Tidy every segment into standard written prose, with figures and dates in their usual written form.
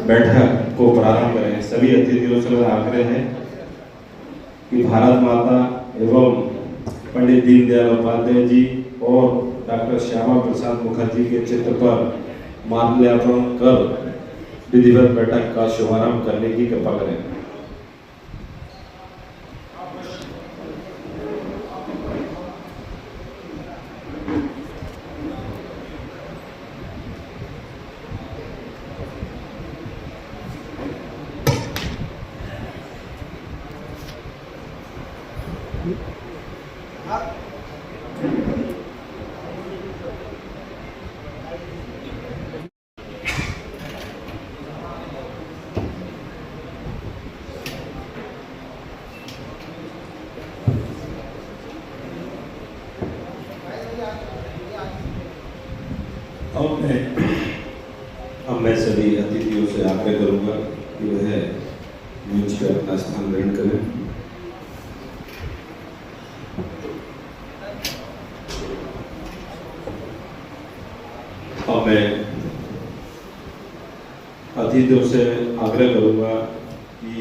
बैठक को प्रारंभ करें। सभी अतिथियों से मेरा आग्रह है कि भारत माता एवं पंडित दीनदयाल उपाध्याय जी और डॉक्टर श्यामा प्रसाद मुखर्जी के चित्र पर माल्यार्पण कर विधिवत बैठक का शुभारंभ करने की कृपा करें। अब मैं सभी अतिथियों से आग्रह करूंगा कि वह मंच पर अपना स्थान ग्रहण करें। अब मैं अतिथियों से आग्रह करूंगा कि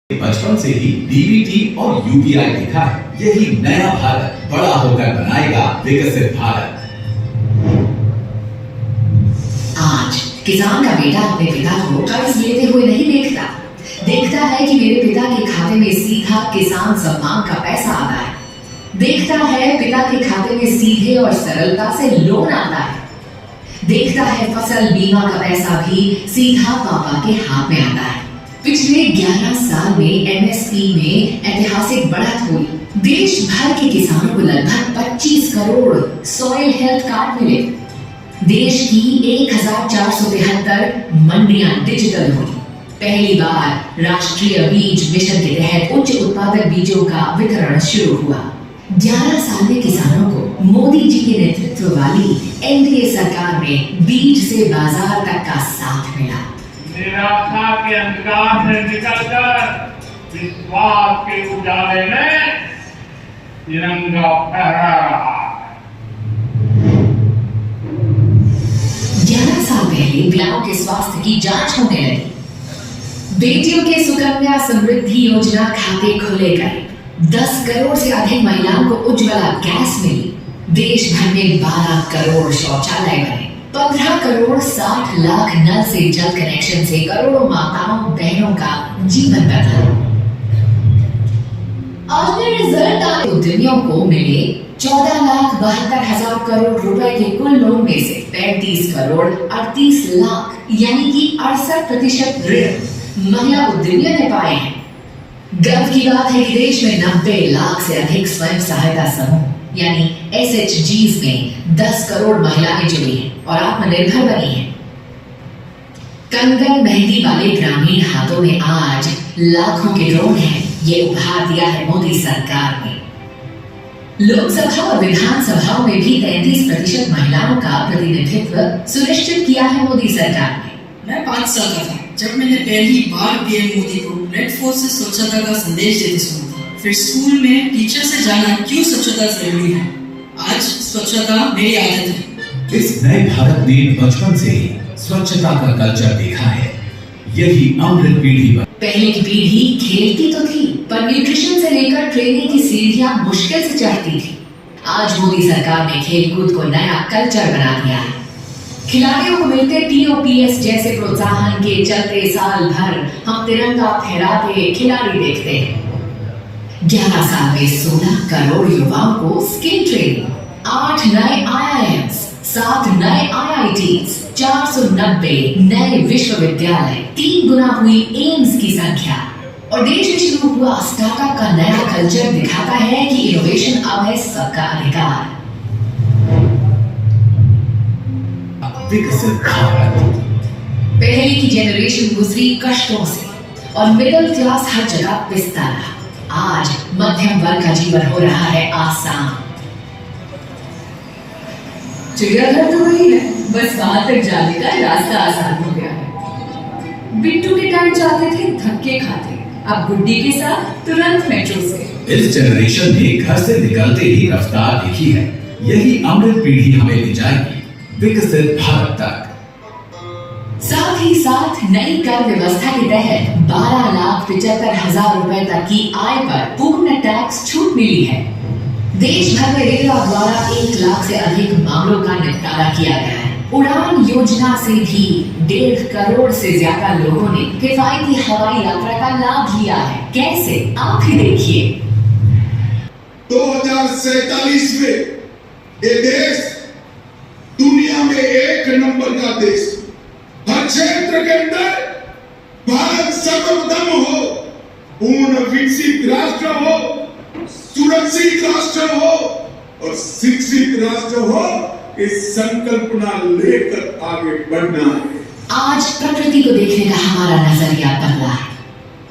बचपन से ही डीबीटी और यूपीआई देखा है। यही नया भारत बड़ा होकर बनाएगा विकसित भारत। आज किसान का बेटा अपने पिता को कर्ज लेते हुए नहीं देखता है कि मेरे पिता के खाते में सीधा किसान सम्मान का पैसा आता है। देखता है पिता के खाते में सीधे और सरलता से लोन आता है। देखता है फसल बीमा का पैसा भी सीधा पापा के हाथ में आता है। पिछले 11 साल में एमएसपी में ऐतिहासिक बढ़त हुई। देश भर के किसानों को लगभग 25 करोड़ सॉइल हेल्थ कार्ड मिले। देश की 1473 मंडियां डिजिटल हुई। पहली बार राष्ट्रीय बीज मिशन के तहत उच्च उत्पादक बीजों का वितरण शुरू हुआ। 11 साल में किसानों को मोदी जी के नेतृत्व वाली एनडीए सरकार में बीज से बाजार तक का साथ मिला। निराशा के अंधकार से निकलकर विश्वास के उजाले में तिरंगा फहरा रहा है। 11 साल पहले महिलाओं के स्वास्थ्य की जांच होने लगी। बेटियों के सुकन्या समृद्धि योजना खाते खुले गए। 10 करोड़ से अधिक महिलाओं को उज्ज्वला गैस मिली। देश भर में 12 करोड़ शौचालय बने। 15 करोड़ 60 लाख नल से जल कनेक्शन से करोड़ों माताओं बहनों का जीवन बदला। आज में रिजल्ट आए उद्यमियों को मिले 14,72,000 करोड़ रुपए के कुल लोन में से 35 करोड़ 38 लाख यानी कि 68% ऋण महिला उद्यमियों ने पाए हैं। गर्व की बात है कि देश में 90 लाख से अधिक स्वयं सहायता समूह यानी SHGs में 10 करोड़ महिलाएं जुड़ी हैं और आत्मनिर्भर बनी हैं। कंगन मेहंदी वाले ग्रामीण हाथों में आज लाखों के ड्रोन हैं। ये उपहार दिया है मोदी सरकार ने। लोकसभा और विधानसभाओं में भी 33% महिलाओं का प्रतिनिधित्व सुनिश्चित किया है मोदी सरकार ने। मैं 5 साल का था जब मैंने पहली बार पीएम मोदी को प्लेटफॉर्म से स्वच्छता का संदेश देते सुना था। फिर स्कूल में टीचर से जाना क्यों स्वच्छता जरूरी है। आज स्वच्छता मेरी आदत है। इस नए भारत ने बचपन से ही स्वच्छता का कल्चर देखा है। यही अमृत पीढ़ी पर। पहले की पीढ़ी खेलती तो थी पर न्यूट्रिशन से लेकर ट्रेनिंग की सीढ़ियां मुश्किल से चढ़ती थी। आज मोदी सरकार ने खेलकूद को नया कल्चर बना दिया है। खिलाड़ियों को मिलते TOPS जैसे प्रोत्साहन के चलते साल भर हम तिरंगा फहराते खिलाड़ी देखते हैं। 11 साल में 16 करोड़ युवाओं को स्किल ट्रेनिंग, 8 नए IIMs, 7 नए IITs, 490 नए विश्वविद्यालय, 3 गुना हुई एम्स की संख्या। और देश में शुरू हुआ स्टार्टअप का नया कल्चर दिखाता है कि इनोवेशन अब है सबका अधिकार। विकसित भारत। पहले की जनरेशन गुजरी कष्टों से और मिडिल क्लास हर जगह पिसता रहा। आज मध्यम वर्ग का जीवन हो रहा है आसान। चिड़ियाघर तो वही है, बस वहां तक जाने का रास्ता आसान हो गया है। बिट्टू के टाइम जाते थे धक्के खाते, अब गुड्डी के साथ तुरंत मेट्रो से। इस जनरेशन ने घर से निकलते ही रफ्तार देखी है। यही अमृत पीढ़ी हमें ले जाएगी विकसित भारत तक। साथ ही साथ नई कर व्यवस्था के तहत 12,75,000 रुपए तक की आय पर पूर्ण टैक्स छूट मिली है। देश भर में रेलवे द्वारा 1 लाख से अधिक मामलों का निपटारा किया गया है। उड़ान योजना से भी 1.5 करोड़ से ज्यादा लोगों ने किफायती हवाई यात्रा का लाभ लिया है। कैसे, आप ही देखिए। 2047 में ये देश दुनिया में 1 नंबर का देश, हर क्षेत्र के अंदर भारत सर्वप्रथम हो, पूर्ण विकसित राष्ट्र हो, सुरक्षित राष्ट्र हो और शिक्षित राष्ट्र हो, इस संकल्पना लेकर आगे बढ़ना है। आज प्रकृति को देखने का हमारा नजरिया बदला है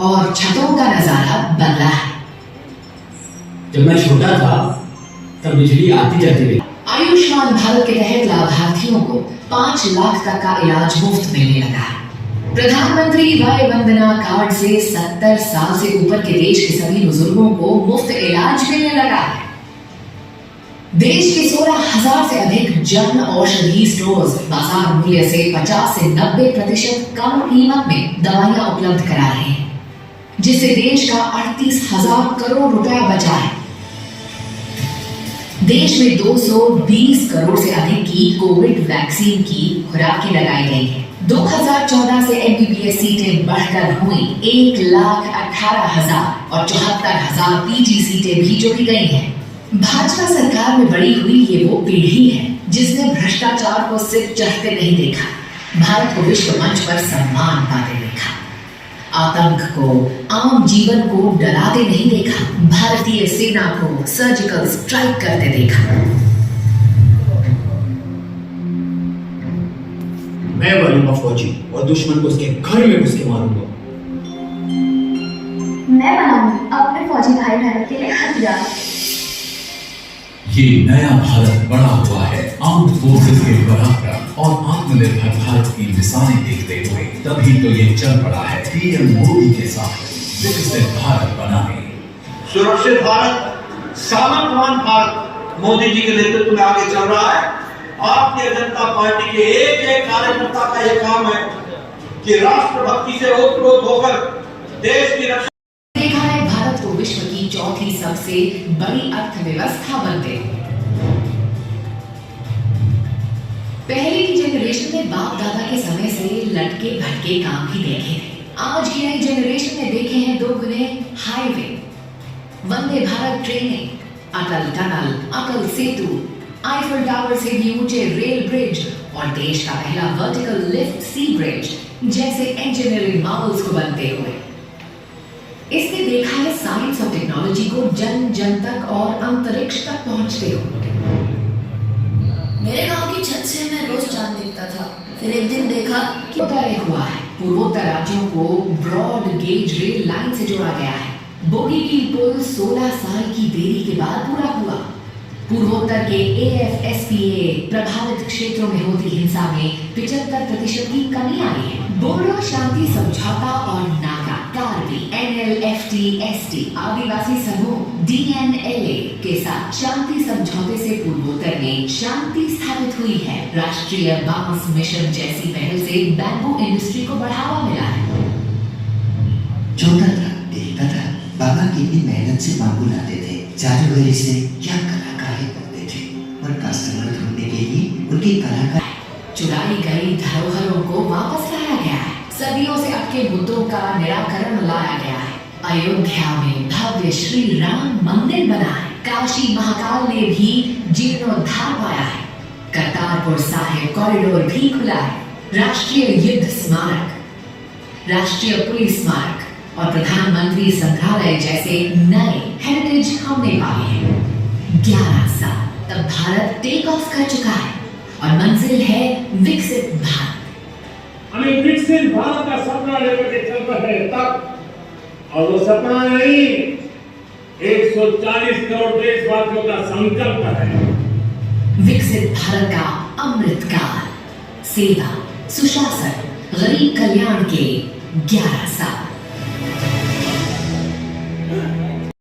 और छतों का नजारा बदला है। जब मैं छोटा था तब बिजली आती जाती रही। आयुष्मान भारत के तहत लाभार्थियों को 5 लाख तक का इलाज मुफ्त मिलने लगा है। प्रधानमंत्री वय वंदना कार्ड से 70 साल से ऊपर के देश के सभी बुजुर्गों को मुफ्त इलाज मिलने लगा है। देश के 16,000 से अधिक जन औषधि स्टोर्स बाजार मूल्य से 50 से 90% कम कीमत में दवाइयां उपलब्ध करा रहे हैं, जिससे देश का 38,000 करोड़ रुपया बचा है। देश में 220 करोड़ से अधिक की कोविड वैक्सीन की खुराकें लगाई गई हैं। 2014 से एमबीबीएस सीटें बढ़कर हुई 1,18,000 और 74,000 पीजी सीटें भी जोड़ी गई हैं। भाजपा सरकार में बड़ी हुई ये वो पीढ़ी है जिसने भ्रष्टाचार को सिर्फ चढ़ते नहीं देखा, भारत को विश्व मंच पर सम्मान पाते देखा, आतंक को, आम जीवन को डराते नहीं देखा, भारतीय सेना को सर्जिकल स्ट्राइक करते देखा। मैं बनूंगा फौजी और दुश्मन को उसके घर में घुस के मारूंगा। मैं बनाऊंगी अपने फौजी भाई बहनों के लिए हथियार। ये नया भारत बड़ा हुआ है आर्म्ड फोर्सेस के पराक्रम और आत्मनिर्भर भारत की मिसालें देखते हुए। तभी तो ये चल पड़ा है पीएम मोदी के साथ विकसित भारत बनाने। सुरक्षित भारत, सामर्थ्यवान भारत मोदी जी के नेतृत्व में आगे चल रहा है। भारतीय जनता पार्टी के एक कार्यकर्ता का यह काम है कि राष्ट्रभक्ति से ओतप्रोत होकर देश की रक्षा। देखा है भारत को विश्व की चौथी सबसे बड़ी अर्थव्यवस्था बनते। पहले की जनरेशन ने बाप दादा के समय से लटके भटके काम ही देखे थे। आज की नई जनरेशन ने देखे हैं 2 गुने हाईवे, वंदे भारत ट्रेनें, अटल tunnel, Atal Setu, Eiffel tower से भी ऊंचे रेल ब्रिज और देश का पहला वर्टिकल लिफ्ट सी ब्रिज जैसे इंजीनियरिंग मार्वल्स को बनते हुए। इसने देखा है साइंस और टेक्नोलॉजी को जन जन तक और अंतरिक्ष तक पहुंचते हुए। मेरे गांव की छत से मैं रोज चांद देखता था, फिर एक दिन देखा कि तय हुआ है पूर्वोत्तर राज्यों को ब्रॉड गेज रेल लाइन से जोड़ा गया है। बोगीबील पुल 16 साल की देरी के बाद पूरा हुआ। पूर्वोत्तर के AFSPA प्रभावित क्षेत्रों में होती हिंसा में 75% की कमी आई है। बोडो शांति समझौता और नागा, कार्बी, NLFT-ST आदिवासी समूह DNLA के साथ शांति समझौते से पूर्वोत्तर में शांति स्थापित हुई है। राष्ट्रीय बांस मिशन जैसी पहल से बैम्बू इंडस्ट्री को बढ़ावा मिला है। छोटा था, देखता था बाबा कितनी मेहनत से बांबू लाते थे, जादूगरी से क्या कलाकारी करते थे और कस्टमर ढूंढने के लिए उनकी कलाकारी। चुराई गई धरोहरों को वापस लाया गया है। सदियों से अटके मुद्दों का निराकरण लाया गया है। अयोध्या में भव्य श्री राम मंदिर बना है। काशी महाकाल ने भी जीर्णोद्धार पाया है। करतारपुर साहिब कॉरिडोर भी खुला है। राष्ट्रीय युद्ध स्मारक, राष्ट्रीय पुलिस स्मारक, और प्रधानमंत्री संग्रहालय जैसे नए हेरिटेज हमने पाए हैं। 11 साल तब भारत टेक ऑफ कर चुका है और मंजिल है विकसित भारत। हमें विकसित भारत का सपना लेकर के चल रहे हैं तब, और वो सपना नहीं 140 करोड़ देशवासियों का संकल्प है। विकसित भारत का अमृत काल, सेवा, सुशासन, गरीब कल्याण के 11 साल।